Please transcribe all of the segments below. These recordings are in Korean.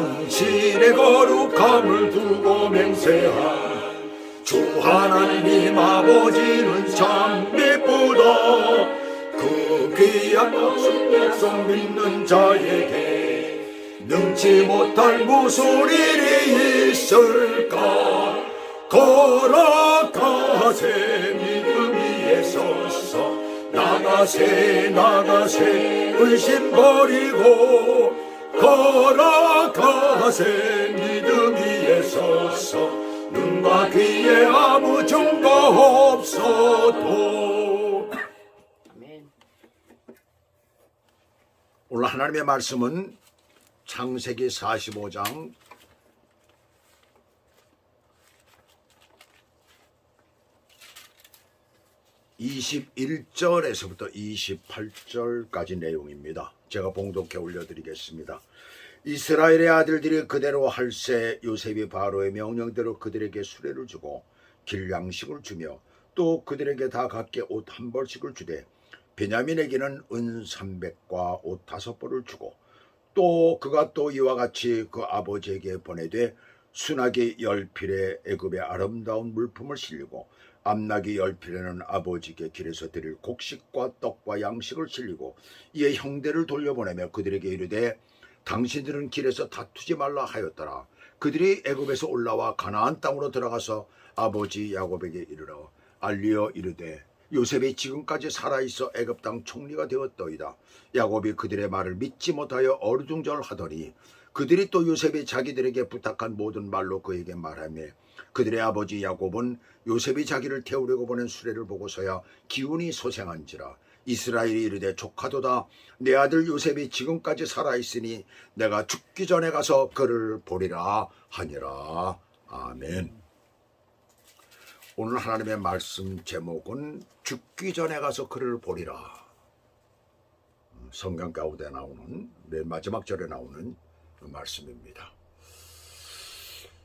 당신의 거룩함을 두고 맹세한 주 하나님 아버지는 참 미쁘다. 그 귀한 약속 믿는 자에게 능치 못할 무슨 일이 있을까. 걸어가세 믿음 위에 서서 나가세 의심 버리고 걸어가세 믿음 위에 서서 눈과 귀에 아무 증거 없어도. 아멘. 오늘 하나님의 말씀은 창세기 45장 21절에서부터 28절까지 내용입니다. 제가 봉독해 올려드리겠습니다. 이스라엘의 아들들이 그대로 할세 요셉이 바로의 명령대로 그들에게 수레를 주고 길 양식을 주며 또 그들에게 다 각기 옷 한 벌씩을 주되 베냐민에게는 은 300과 옷 5벌을 주고 또 그가 또 이와 같이 그 아버지에게 보내되 순하기 10필에 애굽의 아름다운 물품을 실리고 암나기 10필에는 아버지께 길에서 드릴 곡식과 떡과 양식을 실리고 이에 형제를 돌려보내며 그들에게 이르되 당신들은 길에서 다투지 말라 하였더라. 그들이 애굽에서 올라와 가나안 땅으로 들어가서 아버지 야곱에게 이르러 알리어 이르되 요셉이 지금까지 살아있어 애굽 땅 총리가 되었더이다. 야곱이 그들의 말을 믿지 못하여 어리둥절하더니 그들이 또 요셉이 자기들에게 부탁한 모든 말로 그에게 말하며 그들의 아버지 야곱은 요셉이 자기를 태우려고 보낸 수레를 보고서야 기운이 소생한지라. 이스라엘이 이르되 조카도다. 내 아들 요셉이 지금까지 살아있으니 내가 죽기 전에 가서 그를 보리라 하니라. 아멘. 오늘 하나님의 말씀 제목은 죽기 전에 가서 그를 보리라. 성경 가운데 나오는 맨 마지막 절에 나오는 말씀입니다.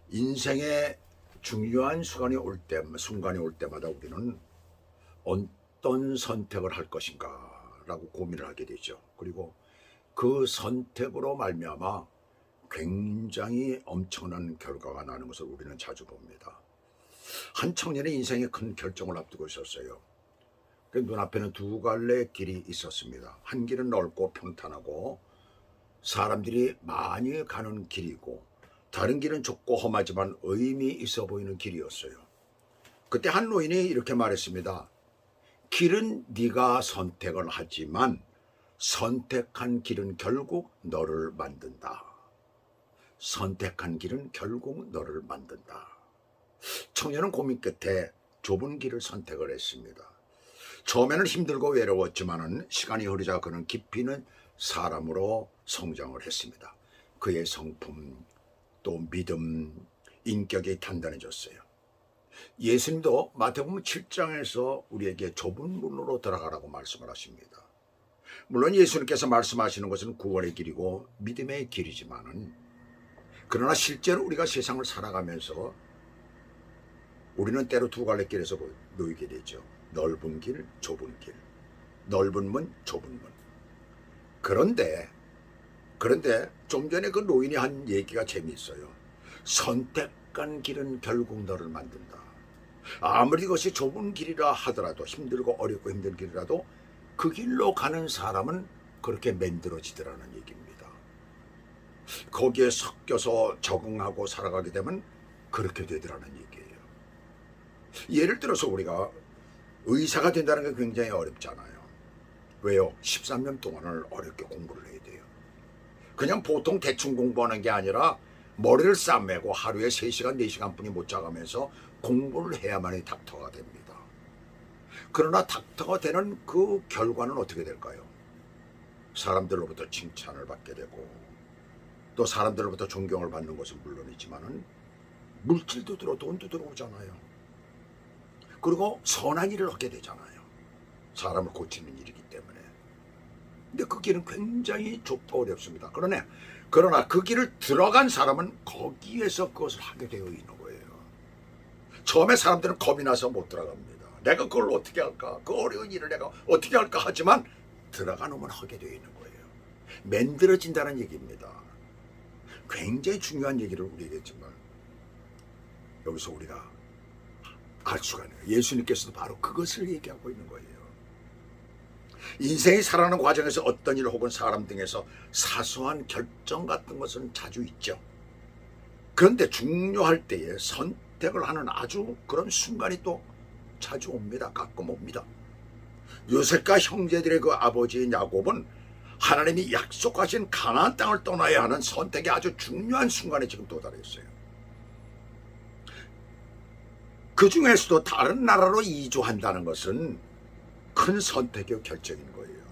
인생의 중요한 순간이 올 때마다 우리는 어떤 선택을 할 것인가 라고 고민을 하게 되죠. 그리고 그 선택으로 말미암아 굉장히 엄청난 결과가 나는 것을 우리는 자주 봅니다. 한 청년의 인생에 큰 결정을 앞두고 있었어요. 그 눈앞에는 두 갈래 길이 있었습니다. 한 길은 넓고 평탄하고 사람들이 많이 가는 길이고 다른 길은 좁고 험하지만 의미 있어 보이는 길이었어요. 그때 한 노인이 이렇게 말했습니다. 길은 네가 선택을 하지만 선택한 길은 결국 너를 만든다. 선택한 길은 결국 너를 만든다. 청년은 고민 끝에 좁은 길을 선택을 했습니다. 처음에는 힘들고 외로웠지만 시간이 흐르자 그는 깊이 있는 사람으로 성장을 했습니다. 그의 성품, 또 믿음, 인격이 단단해졌어요. 예수님도 마태복음 7장에서 우리에게 좁은 문으로 들어가라고 말씀을 하십니다. 물론 예수님께서 말씀하시는 것은 구원의 길이고 믿음의 길이지만은 그러나 실제로 우리가 세상을 살아가면서 우리는 때로 두 갈래 길에서 놓이게 되죠. 넓은 길, 좁은 길, 넓은 문, 좁은 문. 그런데 좀 전에 그 노인이 한 얘기가 재미있어요. 선택한 길은 결국 너를 만든다. 아무리 그것이 좁은 길이라 하더라도 힘들고 어렵고 힘든 길이라도 그 길로 가는 사람은 그렇게 만들어지더라는 얘기입니다. 거기에 섞여서 적응하고 살아가게 되면 그렇게 되더라는 얘기예요. 예를 들어서 우리가 의사가 된다는 게 굉장히 어렵잖아요. 왜요? 13년 동안을 어렵게 공부를 해야 돼요. 그냥 보통 대충 공부하는 게 아니라 머리를 싸매고 하루에 3시간, 4시간뿐이 못 자가면서 공부를 해야만이 닥터가 됩니다. 그러나 닥터가 되는 그 결과는 어떻게 될까요? 사람들로부터 칭찬을 받게 되고 또 사람들로부터 존경을 받는 것은 물론이지만은 물질도 들어 돈도 들어오잖아요. 그리고 선한 일을 하게 되잖아요. 사람을 고치는 일이기 때문에. 근데 그 길은 굉장히 좁고 어렵습니다. 그러나 그 길을 들어간 사람은 거기에서 그것을 하게 되어 있는 거예요. 처음에 사람들은 겁이 나서 못 들어갑니다. 내가 그걸 어떻게 할까? 그 어려운 일을 내가 어떻게 할까 하지만 들어가 놓으면 하게 되어 있는 거예요. 만들어진다는 얘기입니다. 굉장히 중요한 얘기를 우리에게 정말 여기서 우리가 알 수가 있는 거예요. 예수님께서도 바로 그것을 얘기하고 있는 거예요. 인생이 살아가는 과정에서 어떤 일 혹은 사람 등에서 사소한 결정 같은 것은 자주 있죠. 그런데 중요할 때에 선택을 하는 아주 그런 순간이 또 자주 옵니다. 가끔 옵니다. 요셉과 형제들의 그 아버지인 야곱은 하나님이 약속하신 가나안 땅을 떠나야 하는 선택의 아주 중요한 순간에 지금 도달했어요. 그 중에서도 다른 나라로 이주한다는 것은 큰 선택의 결정인 거예요.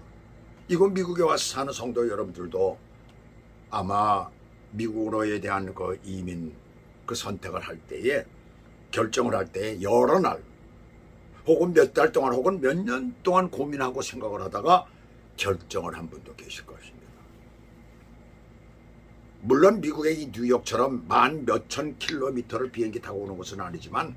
이곳 미국에 와서 사는 성도 여러분들도 아마 미국으로에 대한 그 이민 그 선택을 할 때에 결정을 할 때에 여러 날 혹은 몇 달 동안 혹은 몇 년 동안 고민하고 생각을 하다가 결정을 한 분도 계실 것입니다. 물론 미국의 이 뉴욕처럼 만 몇천 킬로미터를 비행기 타고 오는 것은 아니지만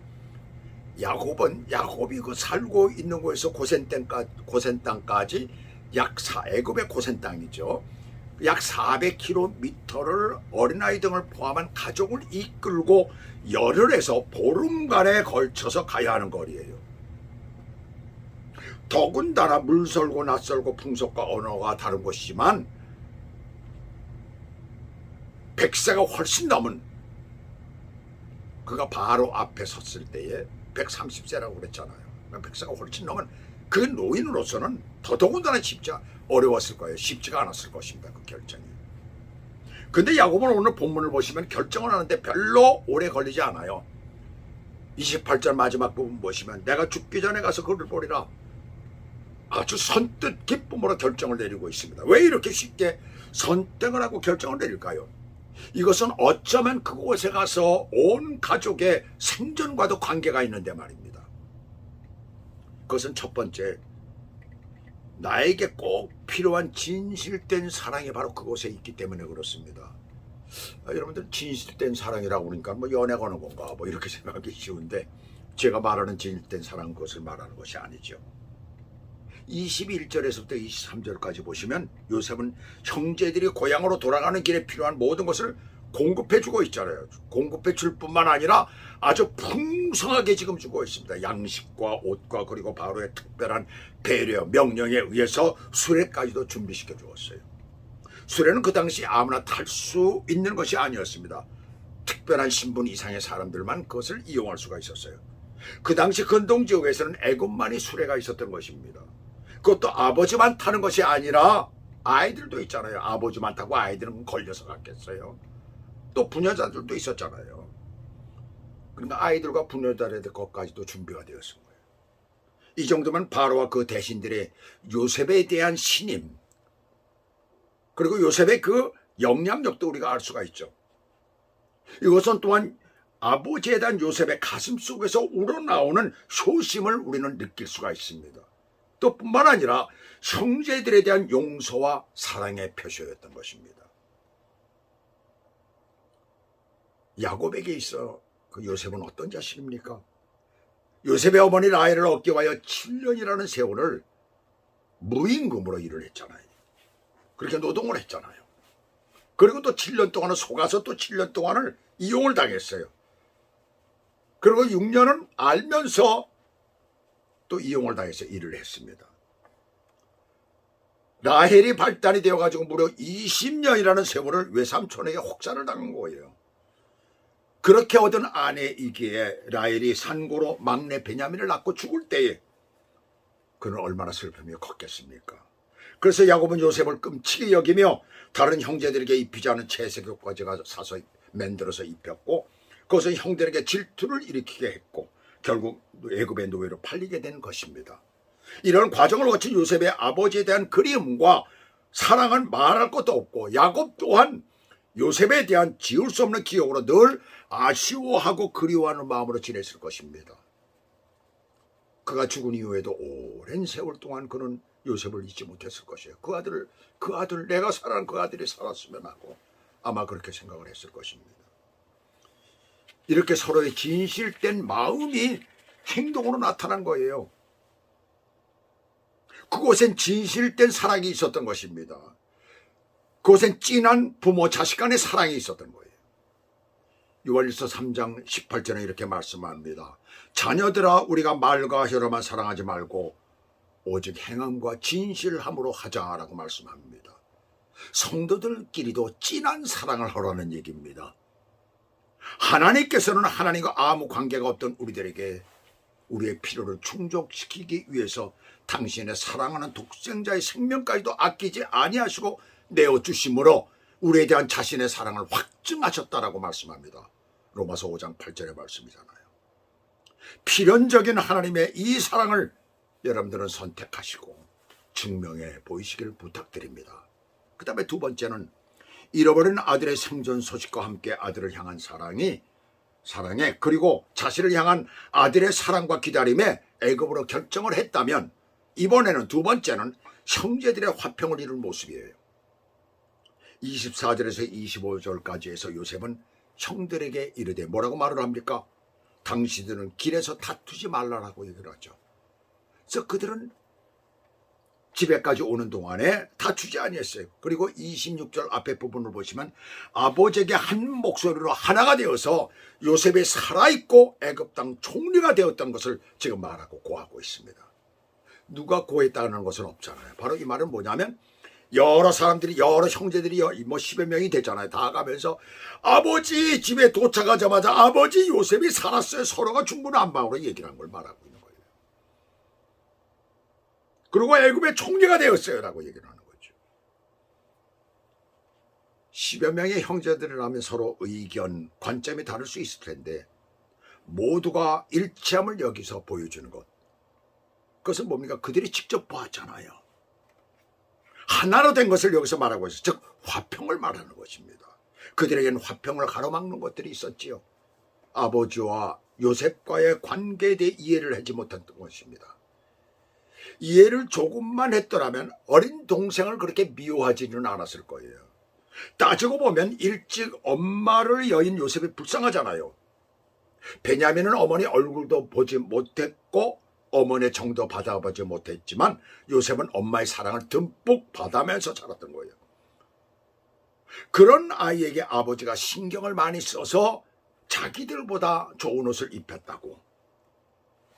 야곱이 그 살고 있는 곳에서 고센 땅까지 애굽의 고센 땅이죠. 약 400km를 어린아이 등을 포함한 가족을 이끌고 열흘에서 보름간에 걸쳐서 가야 하는 거리예요. 더군다나 물설고 낯설고 풍속과 언어가 다른 곳이지만 100세가 훨씬 넘은 그가 바로 앞에 섰을 때에 130세라고 그랬잖아요. 100세가 훨씬 넘은 그 노인으로서는 더더군다나 어려웠을 거예요. 쉽지가 않았을 것입니다. 그 결정이. 근데 야곱은 오늘 본문을 보시면 결정을 하는데 별로 오래 걸리지 않아요. 28절 마지막 부분 보시면 내가 죽기 전에 가서 그를 보리라. 아주 선뜻 기쁨으로 결정을 내리고 있습니다. 왜 이렇게 쉽게 선택을 하고 결정을 내릴까요? 이것은 어쩌면 그곳에 가서 온 가족의 생존과도 관계가 있는데 말입니다. 그것은 첫 번째, 나에게 꼭 필요한 진실된 사랑이 바로 그곳에 있기 때문에 그렇습니다. 여러분들 진실된 사랑이라고 그러니까 뭐 연애가 하는 건가 뭐 이렇게 생각하기 쉬운데 제가 말하는 진실된 사랑은 그것을 말하는 것이 아니죠. 21절에서부터 23절까지 보시면 요셉은 형제들이 고향으로 돌아가는 길에 필요한 모든 것을 공급해 주고 있잖아요. 공급해 줄 뿐만 아니라 아주 풍성하게 지금 주고 있습니다. 양식과 옷과 그리고 바로의 특별한 배려, 명령에 의해서 수레까지도 준비시켜 주었어요. 수레는 그 당시 아무나 탈 수 있는 것이 아니었습니다. 특별한 신분 이상의 사람들만 그것을 이용할 수가 있었어요. 그 당시 근동 지역에서는 애굽만이 수레가 있었던 것입니다. 그것도 아버지만 타는 것이 아니라 아이들도 있잖아요. 아버지만 타고 아이들은 걸려서 갔겠어요. 또 부녀자들도 있었잖아요. 그러니까 아이들과 부녀자들 것까지도 준비가 되었을 거예요. 이 정도면 바로와 그 대신들의 요셉에 대한 신임 그리고 요셉의 그 영향력도 우리가 알 수가 있죠. 이것은 또한 아버지에 대한 요셉의 가슴 속에서 우러나오는 효심을 우리는 느낄 수가 있습니다. 또 뿐만 아니라 형제들에 대한 용서와 사랑의 표시였던 것입니다. 야곱에게 있어 그 요셉은 어떤 자식입니까? 요셉의 어머니 라헬을 얻기 위하여 7년이라는 세월을 무임금으로 일을 했잖아요. 그렇게 노동을 했잖아요. 그리고 또 7년 동안은 속아서 또 7년 동안을 이용을 당했어요. 그리고 6년은 알면서 또 이용을 당해서 일을 했습니다. 라헬이 발단이 되어가지고 무려 20년이라는 세월을 외삼촌에게 혹사를 당한 거예요. 그렇게 얻은 아내이기에 라헬이 산고로 막내 베냐민을 낳고 죽을 때에 그는 얼마나 슬픔이 컸겠습니까? 그래서 야곱은 요셉을 끔찍이 여기며 다른 형제들에게 입히지 않은 채색 옷까지 사서 만들어서 입혔고 그것은 형들에게 질투를 일으키게 했고 결국 애굽의 노예로 팔리게 된 것입니다. 이런 과정을 거친 요셉의 아버지에 대한 그리움과 사랑은 말할 것도 없고 야곱 또한 요셉에 대한 지울 수 없는 기억으로 늘 아쉬워하고 그리워하는 마음으로 지냈을 것입니다. 그가 죽은 이후에도 오랜 세월 동안 그는 요셉을 잊지 못했을 것이에요. 그 아들 내가 사랑하는 그 아들이 살았으면 하고 아마 그렇게 생각을 했을 것입니다. 이렇게 서로의 진실된 마음이 행동으로 나타난 거예요. 그곳엔 진실된 사랑이 있었던 것입니다. 그곳엔 진한 부모 자식 간의 사랑이 있었던 거예요. 요한일서 3장 18절에 이렇게 말씀합니다. 자녀들아, 우리가 말과 혀로만 사랑하지 말고 오직 행함과 진실함으로 하자라고 말씀합니다. 성도들끼리도 진한 사랑을 하라는 얘기입니다. 하나님께서는 하나님과 아무 관계가 없던 우리들에게 우리의 필요를 충족시키기 위해서 당신의 사랑하는 독생자의 생명까지도 아끼지 아니하시고 내어주심으로 우리에 대한 자신의 사랑을 확증하셨다라고 말씀합니다. 로마서 5장 8절의 말씀이잖아요. 필연적인 하나님의 이 사랑을 여러분들은 선택하시고 증명해 보이시길 부탁드립니다. 그 다음에 두 번째는 잃어버린 아들의 생존 소식과 함께 아들을 향한 사랑에 그리고 자신을 향한 아들의 사랑과 기다림에 애굽으로 결정을 했다면 이번에는 두 번째는 형제들의 화평을 이룬 모습이에요. 24절에서 25절까지 해서 요셉은 형들에게 이르되 뭐라고 말을 합니까? 당신들은 길에서 다투지 말라라고 얘기를 하죠. 그래서 그들은 집에까지 오는 동안에 다투지 아니했어요. 그리고 26절 앞에 부분을 보시면 아버지에게 한 목소리로 하나가 되어서 요셉이 살아있고 애굽 땅 총리가 되었던 것을 지금 말하고 고하고 있습니다. 누가 고했다는 것은 없잖아요. 바로 이 말은 뭐냐면 여러 사람들이, 여러 형제들이 뭐 10여 명이 되잖아요. 다 가면서 아버지 집에 도착하자마자 아버지 요셉이 살았어요. 서로가 중구난방으로 얘기를 한 걸 말하고 있는 거예요. 그리고 애굽의 총리가 되었어요 라고 얘기를 하는 거죠. 10여 명의 형제들이라면 서로 의견, 관점이 다를 수 있을 텐데 모두가 일치함을 여기서 보여주는 것, 그것은 뭡니까? 그들이 직접 보았잖아요. 하나로 된 것을 여기서 말하고 있어요. 즉 화평을 말하는 것입니다. 그들에게는 화평을 가로막는 것들이 있었지요. 아버지와 요셉과의 관계에 대해 이해를 하지 못했던 것입니다. 이해를 조금만 했더라면 어린 동생을 그렇게 미워하지는 않았을 거예요. 따지고 보면 일찍 엄마를 여인 요셉이 불쌍하잖아요. 베냐민은 어머니 얼굴도 보지 못했고 어머니의 정도 받아보지 못했지만 요셉은 엄마의 사랑을 듬뿍 받으면서 자랐던 거예요. 그런 아이에게 아버지가 신경을 많이 써서 자기들보다 좋은 옷을 입혔다고,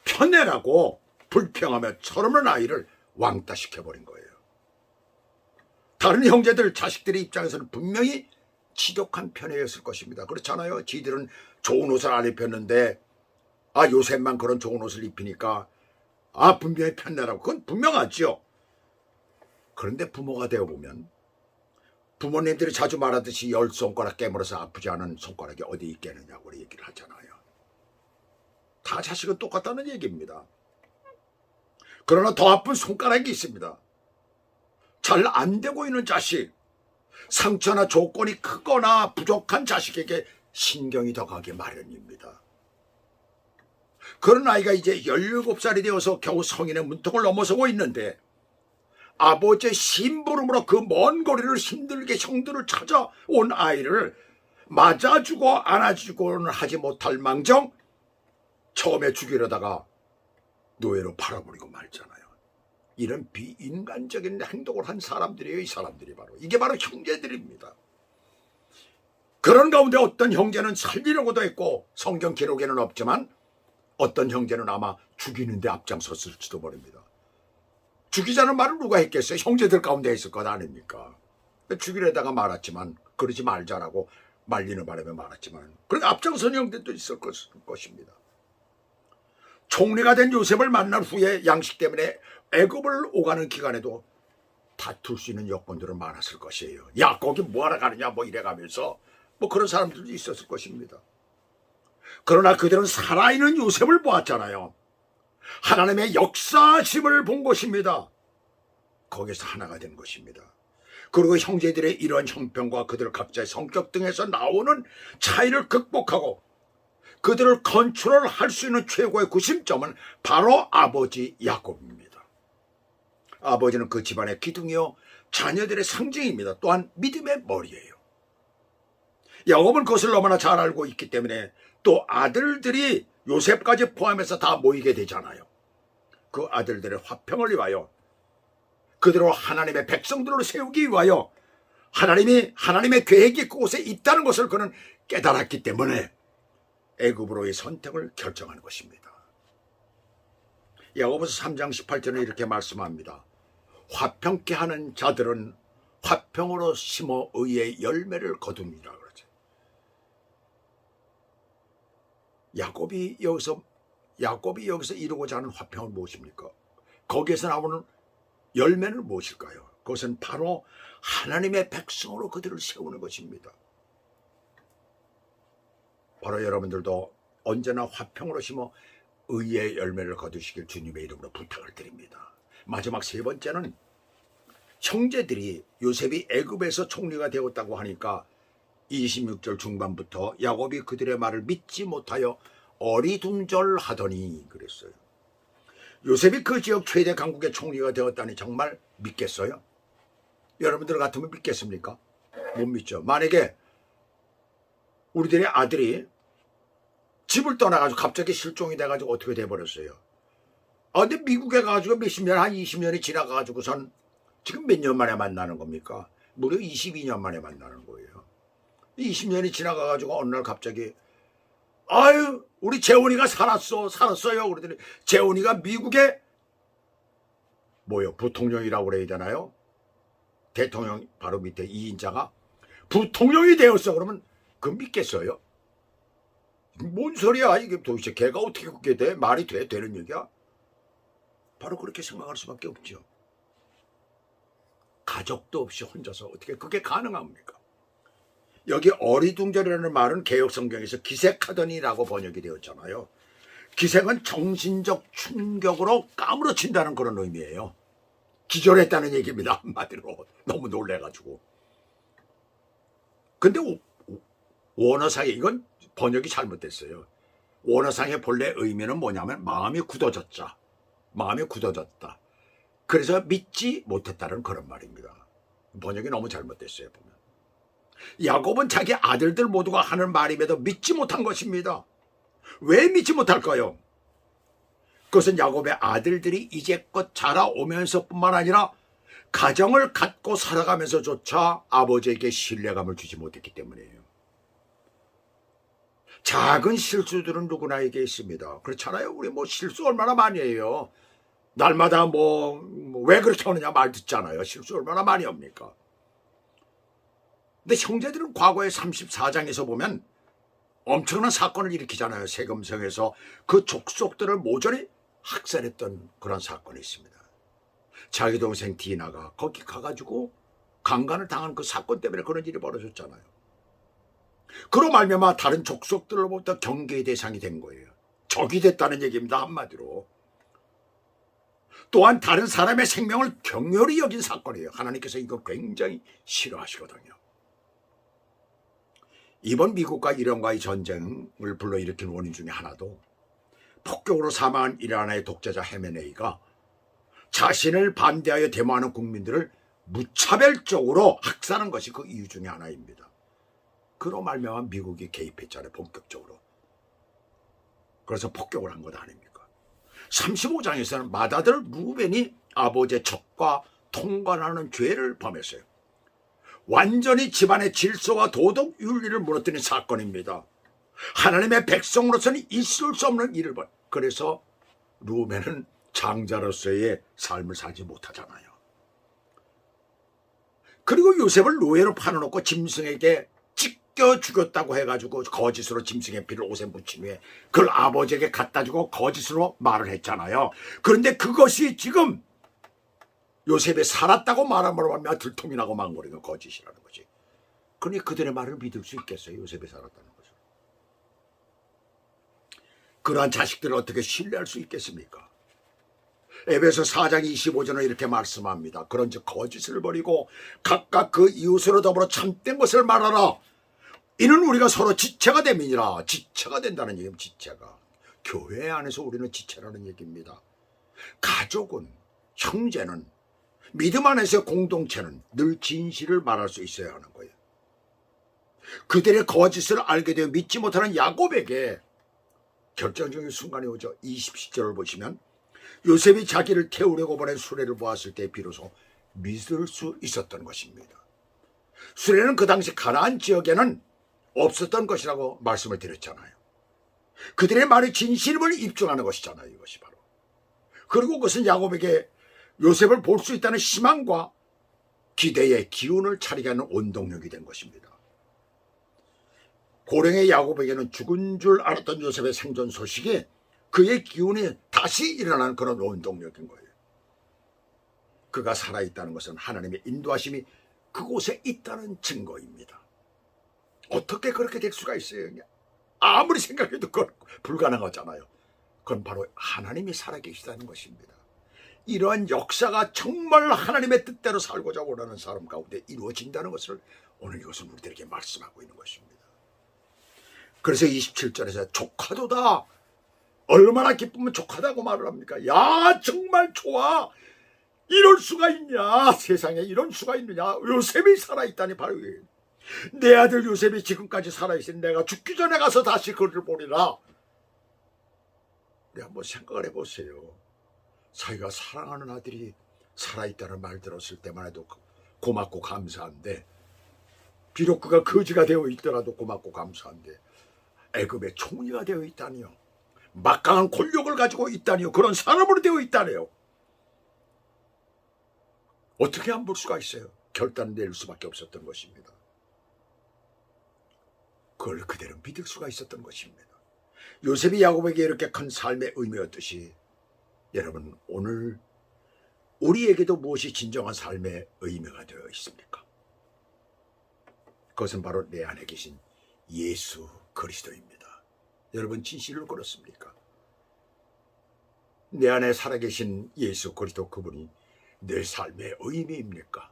편애라고 불평하며 철없는 아이를 왕따시켜버린 거예요. 다른 형제들, 자식들의 입장에서는 분명히 지독한 편애였을 것입니다. 그렇잖아요. 지들은 좋은 옷을 안 입혔는데 요셉만 그런 좋은 옷을 입히니까 분명히 편애라고, 그건 분명하죠. 그런데 부모가 되어보면 부모님들이 자주 말하듯이 10손가락 깨물어서 아프지 않은 손가락이 어디 있겠느냐고 얘기를 하잖아요. 다 자식은 똑같다는 얘기입니다. 그러나 더 아픈 손가락이 있습니다. 잘 안 되고 있는 자식, 상처나 조건이 크거나 부족한 자식에게 신경이 더 가기 마련입니다. 그런 아이가 이제 17살이 되어서 겨우 성인의 문턱을 넘어서고 있는데 아버지의 심부름으로 그 먼 거리를 힘들게 형들을 찾아온 아이를 맞아주고 안아주고는 하지 못할 망정 처음에 죽이려다가 노예로 팔아버리고 말잖아요. 이런 비인간적인 행동을 한 사람들이에요. 이 사람들이 이게 바로 형제들입니다. 그런 가운데 어떤 형제는 살리려고도 했고 성경 기록에는 없지만 어떤 형제는 아마 죽이는데 앞장섰을지도 모릅니다. 죽이자는 말을 누가 했겠어요? 형제들 가운데 있을 것 아닙니까? 죽이려다가 말았지만, 그러지 말자라고 말리는 바람에 말았지만, 그런데 앞장선 형제도 있을 것입니다. 총리가 된 요셉을 만난 후에 양식 때문에 애굽을 오가는 기간에도 다툴 수 있는 여건들은 많았을 것이에요. 야, 거기 뭐하러 가느냐 이래가면서 그런 사람들도 있었을 것입니다. 그러나 그들은 살아있는 요셉을 보았잖아요. 하나님의 역사심을 본 것입니다. 거기서 하나가 된 것입니다. 그리고 형제들의 이러한 형편과 그들 각자의 성격 등에서 나오는 차이를 극복하고 그들을 컨트롤할 수 있는 최고의 구심점은 바로 아버지 야곱입니다. 아버지는 그 집안의 기둥이요 자녀들의 상징입니다. 또한 믿음의 머리예요. 야곱은 그것을 너무나 잘 알고 있기 때문에 또 아들들이 요셉까지 포함해서 다 모이게 되잖아요. 그 아들들의 화평을 위하여, 그들을 하나님의 백성들로 세우기 위하여 하나님의 계획이 그곳에 있다는 것을 그는 깨달았기 때문에 애굽으로의 선택을 결정하는 것입니다. 야고보서 3장 18절에 이렇게 말씀합니다. 화평케 하는 자들은 화평으로 심어 의의 열매를 거두니라 그러죠. 야곱이 여기서 이루고자 하는 화평은 무엇입니까? 거기에서 나오는 열매는 무엇일까요? 그것은 바로 하나님의 백성으로 그들을 세우는 것입니다. 바로 여러분들도 언제나 화평으로 심어 의의 열매를 거두시길 주님의 이름으로 부탁을 드립니다. 마지막 세 번째는 형제들이 요셉이 애굽에서 총리가 되었다고 하니까 26절 중반부터 야곱이 그들의 말을 믿지 못하여 어리둥절하더니 그랬어요. 요셉이 그 지역 최대 강국의 총리가 되었다니 정말 믿겠어요? 여러분들 같으면 믿겠습니까? 못 믿죠. 만약에 우리들의 아들이 집을 떠나가지고 갑자기 실종이 돼가지고 어떻게 돼버렸어요. 근데 미국에 가가지고 몇십 년, 한 20년이 지나가가지고선 지금 몇 년 만에 만나는 겁니까? 무려 22년 만에 만나는 거예요. 20년이 지나가가지고 어느 날 갑자기 아유 우리 재훈이가 살았어요. 그러더니 재훈이가 미국에 부통령이라고 그래야 되나요? 대통령 바로 밑에 2인자가 부통령이 되었어. 그러면 그 믿겠어요? 뭔 소리야 이게 도대체 걔가 어떻게 그렇게 돼? 말이 되는 얘기야? 바로 그렇게 생각할 수밖에 없죠. 가족도 없이 혼자서 어떻게 그게 가능합니까? 여기 어리둥절이라는 말은 개역 성경에서 기색하더니라고 번역이 되었잖아요. 기색은 정신적 충격으로 까무러친다는 그런 의미예요. 기절했다는 얘기입니다. 한마디로 너무 놀래가지고. 근데 원어상에 이건 번역이 잘못됐어요. 원어상의 본래 의미는 뭐냐면 마음이 굳어졌다. 그래서 믿지 못했다는 그런 말입니다. 번역이 너무 잘못됐어요. 보면 야곱은 자기 아들들 모두가 하는 말임에도 믿지 못한 것입니다. 왜 믿지 못할까요? 그것은 야곱의 아들들이 이제껏 자라오면서뿐만 아니라 가정을 갖고 살아가면서조차 아버지에게 신뢰감을 주지 못했기 때문이에요. 작은 실수들은 누구나에게 있습니다. 그렇잖아요. 우리 실수 얼마나 많이 해요. 날마다 왜 그렇게 하느냐 말 듣잖아요. 실수 얼마나 많이 합니까? 근데 형제들은 과거의 34장에서 보면 엄청난 사건을 일으키잖아요. 세금성에서 그 족속들을 모조리 학살했던 그런 사건이 있습니다. 자기 동생 디나가 거기 가가지고 강간을 당한 그 사건 때문에 그런 일이 벌어졌잖아요. 그로 말미암아 다른 족속들로부터 경계의 대상이 된 거예요. 적이 됐다는 얘기입니다. 한마디로. 또한 다른 사람의 생명을 경멸히 여긴 사건이에요. 하나님께서 이거 굉장히 싫어하시거든요. 이번 미국과 이란과의 전쟁을 불러일으킨 원인 중에 하나도 폭격으로 사망한 이란의 독재자 헤메네이가 자신을 반대하여 데모하는 국민들을 무차별적으로 학살한 것이 그 이유 중에 하나입니다. 그로 말미암아 미국이 개입했잖아요. 본격적으로. 그래서 폭격을 한 것 아닙니까? 35장에서는 맏아들 루벤이 아버지의 적과 통관하는 죄를 범했어요. 완전히 집안의 질서와 도덕 윤리를 무너뜨린 사건입니다. 하나님의 백성으로서는 있을 수 없는 일을 벌. 그래서 루벤은 장자로서의 삶을 살지 못하잖아요. 그리고 요셉을 노예로 팔아놓고 짐승에게 찢겨 죽였다고 해가지고 거짓으로 짐승의 피를 옷에 묻힌 후에 그걸 아버지에게 갖다 주고 거짓으로 말을 했잖아요. 그런데 그것이 지금 요셉이 살았다고 말함으로 하면 들통이 나고 망거리는 거짓이라는 거지. 그러니 그들의 말을 믿을 수 있겠어요? 요셉이 살았다는 것을. 그러한 자식들을 어떻게 신뢰할 수 있겠습니까? 에베소 4장 25절은 이렇게 말씀합니다. 그런즉 거짓을 버리고 각각 그 이웃으로 더불어 참된 것을 말하라. 이는 우리가 서로 지체가 됨이니라. 지체가 된다는 얘기입니다. 지체가. 교회 안에서 우리는 지체라는 얘기입니다. 가족은, 형제는, 믿음 안에서의 공동체는 늘 진실을 말할 수 있어야 하는 거예요. 그들의 거짓을 알게 되어 믿지 못하는 야곱에게 결정적인 순간이 오죠. 20절을 보시면 요셉이 자기를 태우려고 보낸 수레를 보았을 때 비로소 믿을 수 있었던 것입니다. 수레는 그 당시 가나안 지역에는 없었던 것이라고 말씀을 드렸잖아요. 그들의 말이 진실임을 입증하는 것이잖아요. 이것이 바로. 그리고 그것은 야곱에게 요셉을 볼 수 있다는 희망과 기대의 기운을 차리게 하는 원동력이 된 것입니다. 고령의 야곱에게는 죽은 줄 알았던 요셉의 생존 소식이 그의 기운이 다시 일어나는 그런 원동력인 거예요. 그가 살아있다는 것은 하나님의 인도하심이 그곳에 있다는 증거입니다. 어떻게 그렇게 될 수가 있어요? 아무리 생각해도 그건 불가능하잖아요. 그건 바로 하나님이 살아계시다는 것입니다. 이러한 역사가 정말 하나님의 뜻대로 살고자 원하는 사람 가운데 이루어진다는 것을 오늘 이것은 우리들에게 말씀하고 있는 것입니다. 그래서 27절에서 족하도다. 얼마나 기쁘면 족하다고 말을 합니까? 야, 정말 좋아. 이럴 수가 있냐? 세상에 이런 수가 있느냐? 요셉이 살아있다니 바로 이거예요. 내 아들 요셉이 지금까지 살아있으니 내가 죽기 전에 가서 다시 그를 보리라. 우리 한번 생각을 해보세요. 자기가 사랑하는 아들이 살아있다는 말 들었을 때만 해도 고맙고 감사한데, 비록 그가 거지가 되어 있더라도 고맙고 감사한데, 애굽의 총리가 되어 있다니요, 막강한 권력을 가지고 있다니요, 그런 사람으로 되어 있다니요. 어떻게 안 볼 수가 있어요? 결단을 내릴 수밖에 없었던 것입니다. 그걸 그대로 믿을 수가 있었던 것입니다. 요셉이 야곱에게 이렇게 큰 삶의 의미였듯이 여러분, 오늘 우리에게도 무엇이 진정한 삶의 의미가 되어 있습니까? 그것은 바로 내 안에 계신 예수 그리스도입니다. 여러분, 진실로 그렇습니까? 내 안에 살아계신 예수 그리스도, 그분이 내 삶의 의미입니까?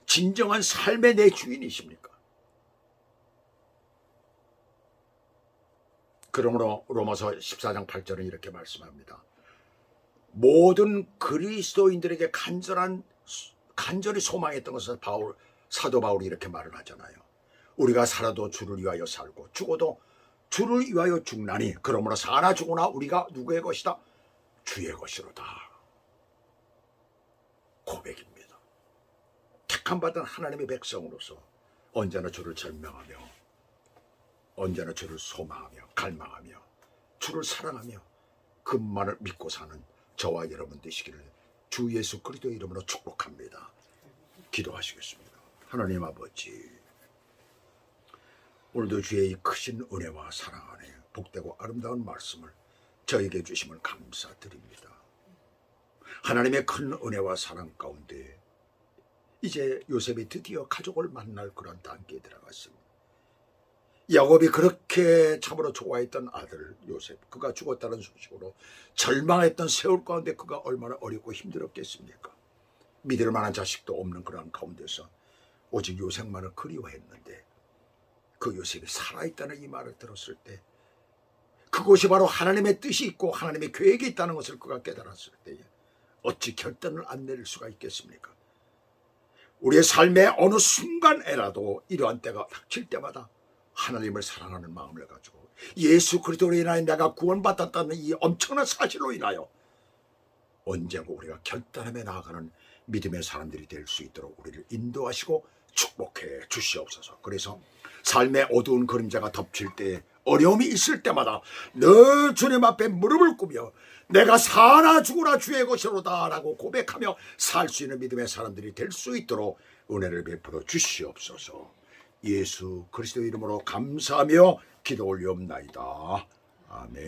진정한 삶의 내 주인이십니까? 그러므로 로마서 14장 8절은 이렇게 말씀합니다. 모든 그리스도인들에게 간절히 소망했던 것을 사도 바울이 이렇게 말을 하잖아요. 우리가 살아도 주를 위하여 살고 죽어도 주를 위하여 죽나니 그러므로 사나 죽으나 우리가 누구의 것이다? 주의 것이로다. 고백입니다. 택함받은 하나님의 백성으로서 언제나 주를 절명하며, 언제나 주를 소망하며 갈망하며 주를 사랑하며 그분만을 믿고 사는 저와 여러분 되시기를 주 예수 그리스도의 이름으로 축복합니다. 기도하시겠습니다. 하나님 아버지, 오늘도 주의 이 크신 은혜와 사랑 안에 복되고 아름다운 말씀을 저에게 주심을 감사드립니다. 하나님의 큰 은혜와 사랑 가운데 이제 요셉이 드디어 가족을 만날 그런 단계에 들어갔습니다. 야곱이 그렇게 참으로 좋아했던 아들 요셉, 그가 죽었다는 소식으로 절망했던 세월 가운데 그가 얼마나 어렵고 힘들었겠습니까? 믿을 만한 자식도 없는 그런 가운데서 오직 요셉만을 그리워했는데, 그 요셉이 살아있다는 이 말을 들었을 때, 그것이 바로 하나님의 뜻이 있고 하나님의 계획이 있다는 것을 그가 깨달았을 때에 어찌 결단을 안 내릴 수가 있겠습니까? 우리의 삶의 어느 순간에라도 이러한 때가 닥칠 때마다 하나님을 사랑하는 마음을 가지고 예수 그리스도로 인하여 내가 구원받았다는 이 엄청난 사실로 인하여 언젠가 우리가 결단하며 나아가는 믿음의 사람들이 될 수 있도록 우리를 인도하시고 축복해 주시옵소서. 그래서 삶의 어두운 그림자가 덮칠 때, 어려움이 있을 때마다 늘 주님 앞에 무릎을 꿇며 내가 사나 죽으나 주의 것이로다 라고 고백하며 살 수 있는 믿음의 사람들이 될 수 있도록 은혜를 베풀어 주시옵소서. 예수 그리스도 이름으로 감사하며 기도 올리옵나이다. 아멘.